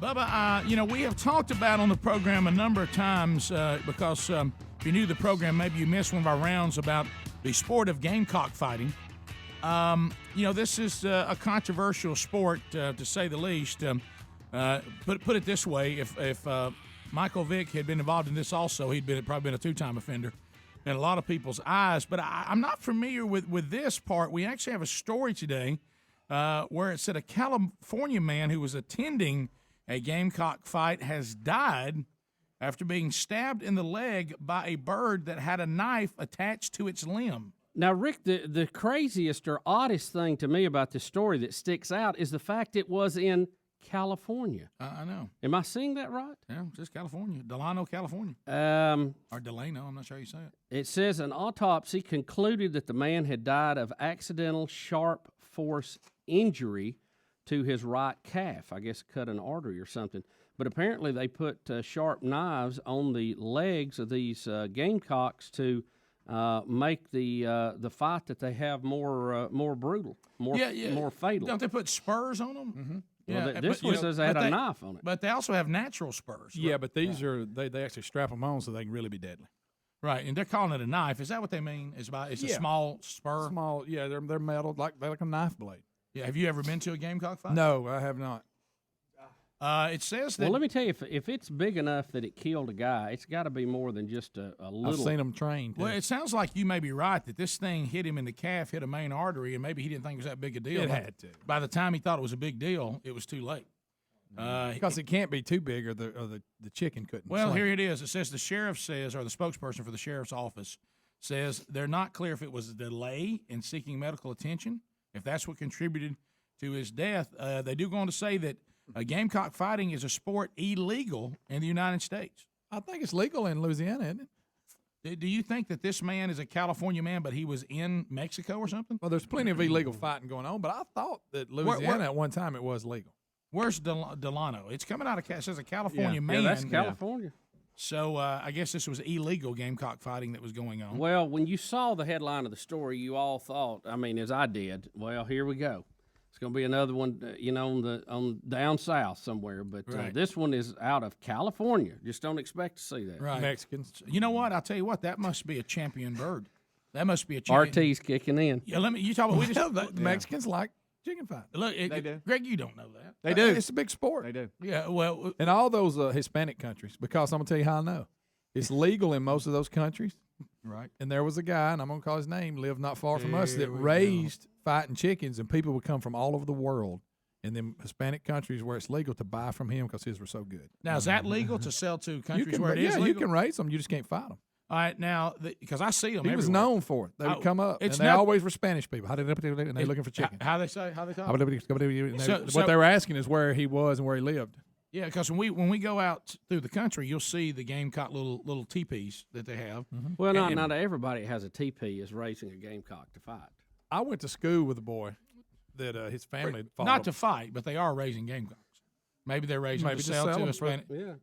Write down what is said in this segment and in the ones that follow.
Bubba, we have talked about on the program a number of times because if you're new to the program, maybe you missed one of our rounds about the sport of gamecock fighting. This is a controversial sport, to say the least. Put it this way, if Michael Vick had been involved in this also, he'd probably been a two-time offender in a lot of people's eyes. But I'm not familiar with this part. We actually have a story today where it said a California man who was attending a gamecock fight has died after being stabbed in the leg by a bird that had a knife attached to its limb. Now, Rick, the craziest or oddest thing to me about this story that sticks out is the fact it was in California. I know. Am I seeing that right? Yeah, just California. Delano, California. Or Delano, I'm not sure how you say it. It says an autopsy concluded that the man had died of accidental sharp force injury to his right calf. I guess cut an artery or something. But apparently they put sharp knives on the legs of these gamecocks to make the fight that they have more brutal, more fatal. Don't they put spurs on them? Mm-hmm. Yeah, well, this one says they had a knife on it. But they also have natural spurs. Yeah, but these are they actually strap them on so they can really be deadly. Right, and they're calling it a knife. Is that what they mean? It's a small spur? Small, yeah, they're metal, like a knife blade. Yeah, have you ever been to a gamecock fight? No, I have not. It says that. Well, let me tell you, if it's big enough that it killed a guy, it's got to be more than just a little. I've seen them trained. Well, it sounds like you may be right that this thing hit him in the calf, hit a main artery, and maybe he didn't think it was that big a deal. It had to. By the time he thought it was a big deal, it was too late. Because it can't be too big, or the chicken couldn't. Well, swing. here it is. It says the sheriff says, or the spokesperson for the sheriff's office says, they're not clear if it was a delay in seeking medical attention, if that's what contributed to his death. They do go on to say that gamecock fighting is a sport illegal in the United States. I think it's legal in Louisiana, isn't it? Do you think that this man is a California man, but he was in Mexico or something? Well, there's plenty of illegal fighting going on, but I thought that Louisiana at one time it was legal. Where's Delano? It's coming out of it says a California man. Yeah, that's California. So I guess this was illegal gamecock fighting that was going on. Well, when you saw the headline of the story, you all thought, as I did, well, here we go. It's going to be another one, on down south somewhere. But right. This one is out of California. Just don't expect to see that. Right. Mexicans. You know what? I'll tell you what. That must be a champion bird. That must be a champion. RT's kicking in. Yeah, you talk about the Mexicans like chicken fight. Look, they do. Greg, you don't know that. They do. It's a big sport. They do. Yeah, well. In all those Hispanic countries, because I'm going to tell you how I know. It's legal in most of those countries. Right. And there was a guy, and I'm going to call his name, lived not far from us, that raised fighting chickens, and people would come from all over the world in them Hispanic countries where it's legal to buy from him because his were so good. Now, is that legal to sell to countries where it is legal? legal? You can raise them. You just can't fight them. All right, now, because I see them He was everywhere. known for it. They would come up, and they always were Spanish people. And they're looking for chicken. How they talk? What they were asking is where he was and where he lived. Yeah, because when we go out through the country, you'll see the gamecock little teepees that they have. Mm-hmm. Well, not everybody has a teepee is raising a gamecock to fight. I went to school with a boy that his family followed. Not to fight, but they are raising gamecocks. Maybe they're raising to sell to a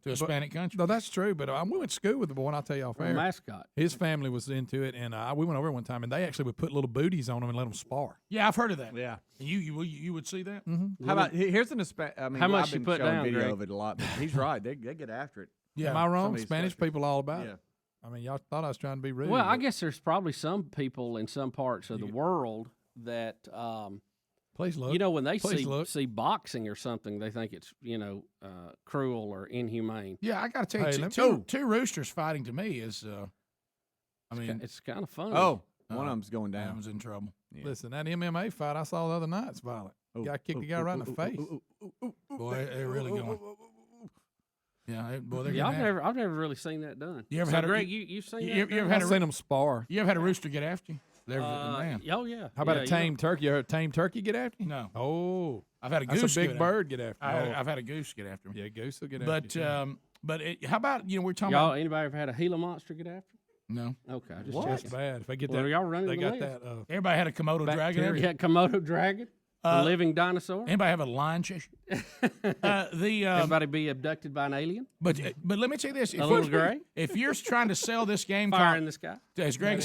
Hispanic country. No, that's true. But we went to school with the boy, and I'll tell you off air. Mascot. His family was into it, and we went over one time, and they actually would put little booties on them and let them spar. Yeah, I've heard of that. Yeah. You would see that? Mm-hmm. How about here's an how much I've been you put showing down, video Greg? of it a lot, but he's right. They get after it. Yeah. Am I wrong? Some of Spanish these people all about it. Y'all thought I was trying to be rude. Well, I guess there's probably some people in some parts of the world that please look. when they see boxing or something, they think it's cruel or inhumane. Yeah, I got to tell you, two roosters fighting to me is, it's kind of fun. Oh, one of them's going down. One was in trouble. Yeah. Listen, that MMA fight I saw the other night's violent. Guy kicked a guy right in the face. Boy, they're really going. Yeah, they're yeah. I've never really seen that done. You ever had Greg? You've seen that? You ever had seen them spar? You ever had a rooster get after you? Man. Oh yeah. How about a tame turkey? You heard a tame turkey get after you? No. Oh, I've had a goose. That's a big bird get after me. I've had a goose get after me. Yeah, goose will get after you. But how about we're talking y'all? about Anybody ever had a Gila monster get after? No. Okay, I just That's checking. bad. If I get Well, that, y'all running they the got list. that. Everybody had a Komodo dragon. Yeah, Komodo dragon. A living dinosaur? Anybody have a lion chase? Everybody be abducted by an alien? But let me tell you this: A little gray? if you're trying to sell this game, Fire in the sky? as Greg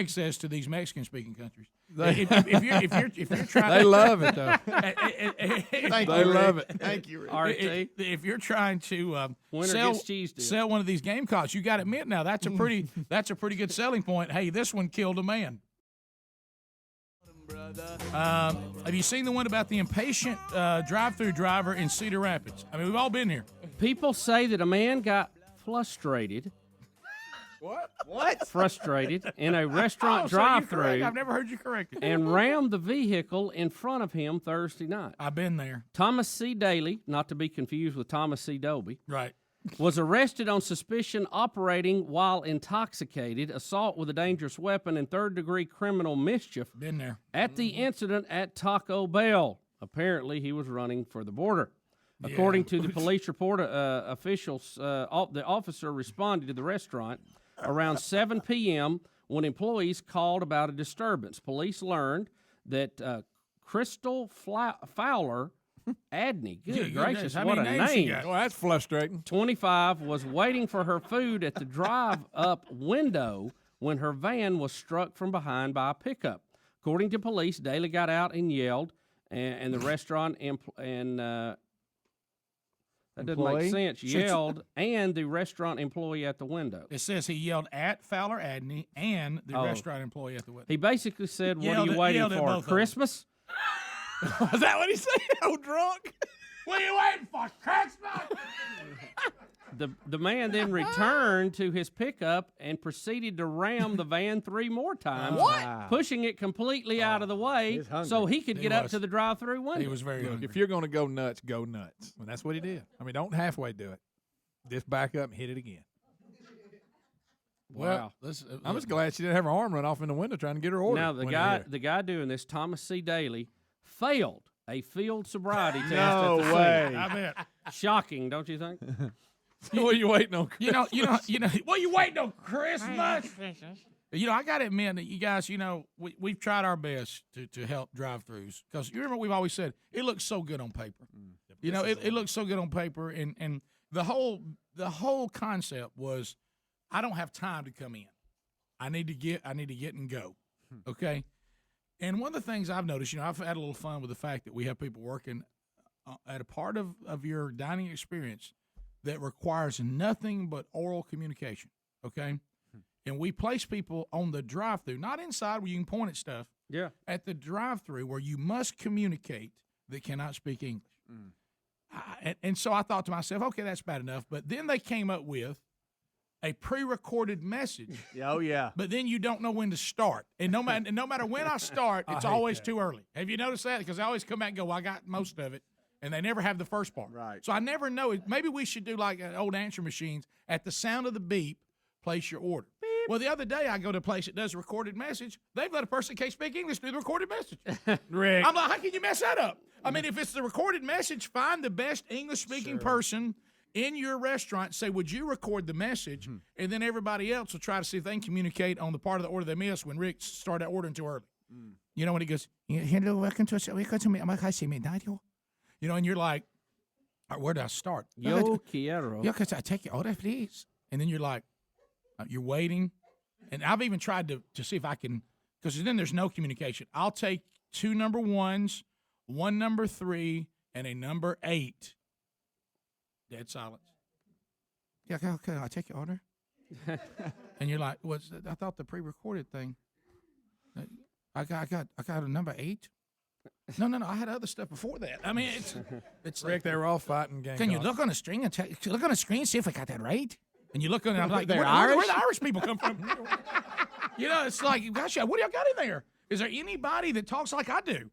says to these Mexican-speaking countries, if you're trying, They love it though. They love it. Thank you, Rick. RT? if you're trying to Winner gets cheese dip. sell one of these Gamecocks, you got to admit now that's a pretty good selling point. Hey, this one killed a man. Have you seen the one about the impatient drive-through driver in Cedar Rapids? I mean, we've all been here. People say that a man got frustrated in a restaurant So you're correct. drive-through I've never heard you corrected. and rammed the vehicle in front of him Thursday night. I've been there. Thomas C. Daly, not to be confused with Thomas C. Doby, Right. was arrested on suspicion operating while intoxicated, assault with a dangerous weapon, and third-degree criminal mischief Been there. at the incident at Taco Bell. Apparently, he was running for the border. According to the police report, the officer responded to the restaurant around 7 p.m. when employees called about a disturbance. Police learned that Crystal Fowler Adney, good gracious, how what a many names she name. got? Well, that's frustrating. 25 was waiting for her food at the drive-up window when her van was struck from behind by a pickup. According to police, Daly got out and yelled, and the restaurant that doesn't make sense. Yelled, and the restaurant employee at the window. It says he yelled at Fowler Adney and the restaurant employee at the window. He basically said, "What Yelled are you at- waiting yelled at for? both of them. Christmas?" Was that what he said? Oh, drunk. What are you waiting for, Christmas? The man then returned to his pickup and proceeded to ram the van 3 more times, pushing it completely out of the way so he could get up was. to the drive-through window. He was very Look, hungry. if you're going to go nuts, go nuts. And that's what he did. I mean, don't halfway do it. Just back up and hit it again. Wow. I'm just glad she didn't have her arm run off in the window trying to get her order. Now the guy doing this, Thomas C. Daly, failed a field sobriety test No at the way. scene. I bet. Shocking, don't you think? What are you waiting on? You know. What you waiting on, Christmas? I got to admit that you guys, we've tried our best to help drive-throughs because you remember we've always said it looks so good on paper. It looks so good on paper, and the whole concept was, I don't have time to come in. I need to get and go. Okay. And one of the things I've noticed, I've had a little fun with the fact that we have people working at a part of your dining experience that requires nothing but oral communication. Okay. And we place people on the drive-through, not inside where you can point at stuff. Yeah. At the drive-through where you must communicate that cannot speak English. And so I thought to myself, okay, that's bad enough. But then they came up with a pre-recorded message. Oh, yeah. But then you don't know when to start. And no matter when I start, it's always too early. Have you noticed that? Because I always come back and go, well, I got most of it. And they never have the first part. Right. So I never know. Maybe we should do like old answer machines. At the sound of the beep, place your order. Beep. Well, the other day I go to a place that does a recorded message. They've let a person that can't speak English do the recorded message. Rick. I'm like, how can you mess that up? I mean, if it's the recorded message, find the best English-speaking person in your restaurant. Say, would you record the message? And then everybody else will try to see if they can communicate on the part of the order they missed when Rick started ordering too early. You know, when he goes, hello, welcome to me. And you're like, all right, where do I start? Yo quiero. Yo, I take your order, please. And then you're like, you're waiting. And I've even tried to see if I can, because then there's no communication. I'll take 2 number 1s, 1 number 3, and a number 8. Dead silence. Yeah, okay, I'll take your order. And you're like, I thought the pre-recorded thing. I got a number 8. No, I had other stuff before that. I mean, it's Rick, like, they were all fighting games. can you look on the string and look on the screen, see if I got that right? And you look on it, I'm like, They're where Irish? the Irish people come from? It's like, gosh, what do y'all got in there? Is there anybody that talks like I do?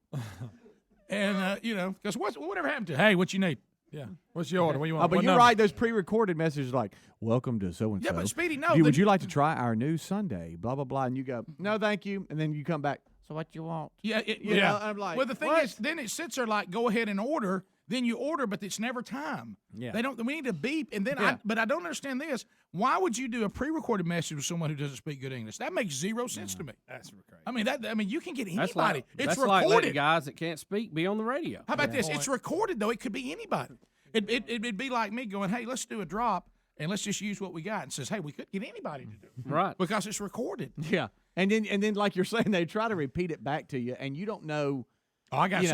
And because whatever happened to? Hey, what you need? Yeah. What's your order? What do you want? Oh, but What you're number? right. Those pre-recorded messages like, welcome to so-and-so. Yeah, but Speedy, no. Would you like to try our new Sunday? Blah, blah, blah. And you go, no, thank you. And then you come back, so what you want? Yeah, You know, I'm like, well, the thing what? is, then it sits there like, go ahead and order. then you order, but it's never time. Yeah. They don't. We need to beep, and then Yeah. But I don't understand this. Why would you do a pre-recorded message with someone who doesn't speak good English? That makes zero sense to me. That's crazy. I mean, you can get anybody. That's like, it's that's recorded. like letting guys that can't speak be on the radio. How about this? It's recorded though. It could be anybody. It'd be like me going, "Hey, let's do a drop." And let's just use what we got. And says, hey, we could get anybody to do it. Right. Because it's recorded. Yeah. And then like you're saying, they try to repeat it back to you, and you don't know. Oh, I got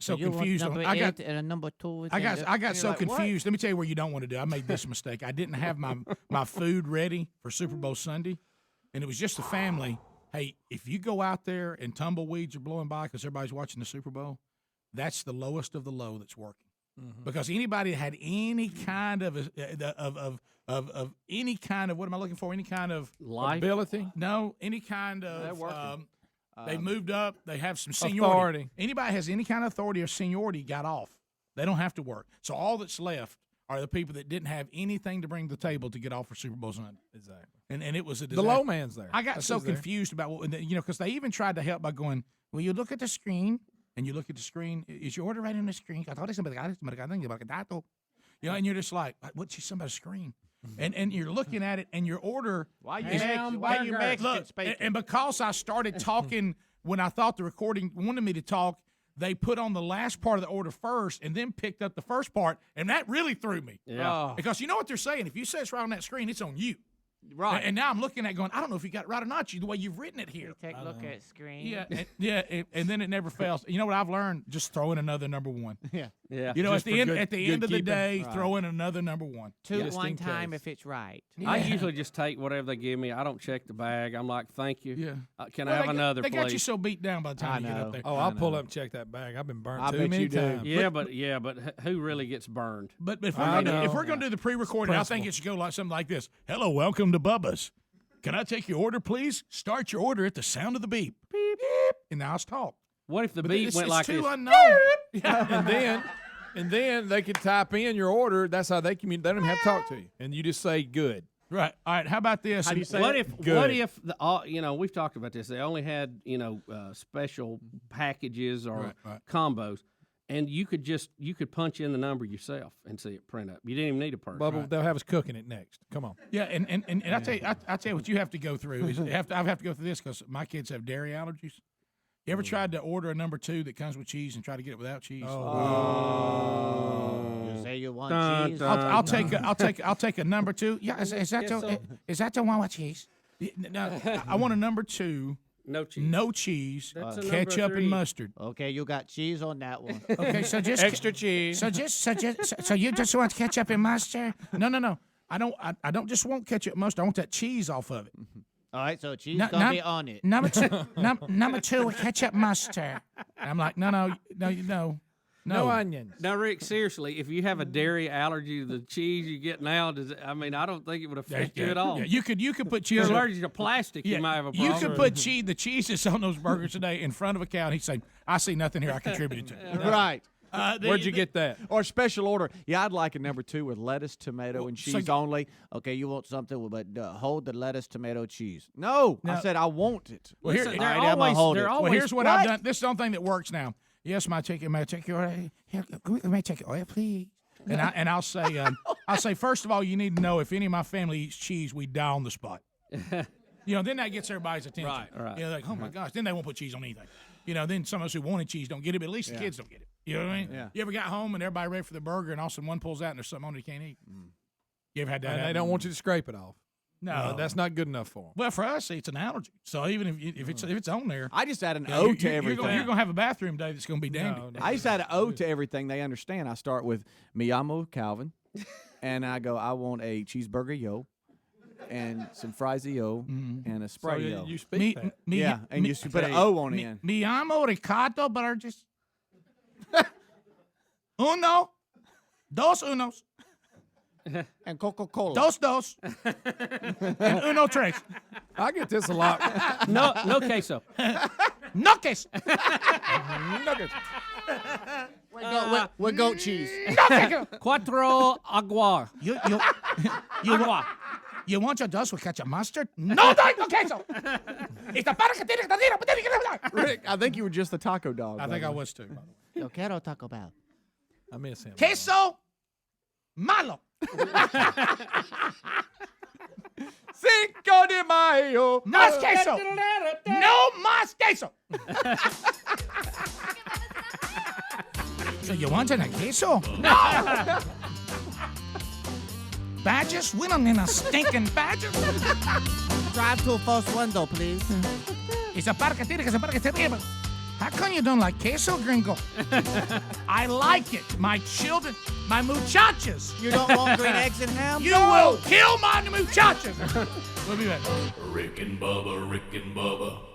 so confused. I got and a number 2. I got so like, confused. Let me tell you where you don't want to do. I made this mistake. I didn't have my food ready for Super Bowl Sunday, and it was just a family. Hey, if you go out there and tumbleweeds are blowing by because everybody's watching the Super Bowl, that's the lowest of the low that's working. Mm-hmm. Because anybody that had any kind of any kind of what am I looking for? Any kind of Life. Ability. No, any kind of they moved up. They have some seniority. Authority. Anybody has any kind of authority or seniority got off. They don't have to work. So all that's left are the people that didn't have anything to bring to the table to get off for Super Bowl Sunday. Exactly. And it was a The disaster. low man's there. I got That's so who's there. confused about what because they even tried to help by going, well, you look at the screen and you look at the screen. Is your order right on the screen? I thought somebody got it. You know, and you're just like, what's somebody's screen? And you're looking at it, and your order. Why you Hamburger. Mexican Look, speaking? and because I started talking when I thought the recording wanted me to talk, they put on the last part of the order first, and then picked up the first part, and that really threw me. Yeah. Because you know what they're saying? If you say it's right on that screen, it's on you. Right. And now I'm looking at it going, I don't know if you got it right or not, the way you've written it here. Take a look at screen. Yeah, and then it never fails. You know what I've learned? Just throw in another number one. Yeah. You know, Just at the for end good of the keeping. day, Right. throw in another number one. Two Just one in time case. if it's right. I usually just take whatever they give me. I don't check the bag. I'm like, thank you. Yeah. Can Well, I have another, They please? got you so beat down by the time I you get know. up there. Oh, I I'll pull know. up and check that bag. I've been burnt I too bet many you do. times. but who really gets burned? But if I we're know. going to do the pre-recorded, I think it should go like something like this. Hello, welcome to Bubba's. Can I take your order, please? Start your order at the sound of the beep. Beep, beep. And now it's talk. What if the But beat it's went like too this? unknown. and then they can type in your order. That's how they communicate. They don't even have to talk to you, and you just say good. Right. All right. How about this? How do you say What it? if? Good. What if the? We've talked about this. They only had special packages or Right. combos, and you could punch in the number yourself and see it print up. You didn't even need a person. Bubba, they'll have us cooking it next. Come on. Yeah, and I tell you what you have to go through is I have to go through this because my kids have dairy allergies. You ever tried to order a number 2 that comes with cheese and try to get it without cheese? You say you want Dun, cheese? dun. I'll take a number 2. Yeah, is that the one with cheese? No, I want a number 2. No cheese. No cheese, That's a number ketchup 3. and mustard. Okay, you got cheese on that one. Okay, so just Extra cheese. So you just want ketchup and mustard? No. I don't just want ketchup and mustard. I want that cheese off of it. All right, so cheese No, gonna no. be on it. Number 2, number 2 with ketchup mustard. And I'm like, no. No onions. Now, Rick, seriously, if you have a dairy allergy to the cheese you get now, I don't think it would affect you at all. Yeah, you could put cheese. If you're allergic to plastic, Yeah, you might have a you problem. could put the cheese that's on those burgers today in front of a cow, and he'd say, "I see nothing here. I contributed to." Right. Where'd you get that? Or special order. Yeah, I'd like a number 2 with lettuce, tomato, and so- cheese only. Okay, you want something with hold the lettuce, tomato, cheese. No, I said I want it. Well, here, Listen, All right, I'm gonna hold it. well, here's what I've done. This is the only thing that works now. Yes, may I take your order? Here, may I take your order, please? And I'll say first of all, you need to know if any of my family eats cheese, we die on the spot. Then that gets everybody's attention. Right. Like, oh my gosh, then they won't put cheese on anything. Then some of us who wanted cheese don't get it, but at least the kids don't get it. You know what I mean? Yeah. You ever got home and everybody ready for the burger, and all of a sudden one pulls out and there's something on it you can't eat? You ever had that? And they happen? don't want you to scrape it off. No, That's not good enough for them. Well, for us, it's an allergy. So even if it's on there, I just add an you know, O you- to you're everything. gonna have a bathroom day that's gonna be dandy. No. I just add an O to everything. They understand. I start with me llamo Calvin, and I go, I want a cheeseburger yo, and some fries yo, and a So spray yo. you speak that. Yeah, and you put an O on the end. Mi amo Ricardo Burgess. Uno, dos unos, And Coca-Cola. dos, and uno tres. I get this a lot. No queso. Noques, Nuggets. With goat cheese. Cuatro agua. You want your dos with ketchup mustard? No queso. It's the para que tiene que Rick, I think you were just the taco dog. I think I buddy. was too. Yo quiero Taco Bell. I miss him. Queso malo. Cinco de Mayo. Más queso. No más queso. So you wanted a queso? No. Badges? We don't need a stinking badges. Drive to first window, please. It's a parque tira, it's a parque terrible. How come you don't like queso, gringo? I like it. My children, my muchachas. You don't want green eggs and ham? You will kill my muchachas. We'll be back. Rick and Bubba, Rick and Bubba.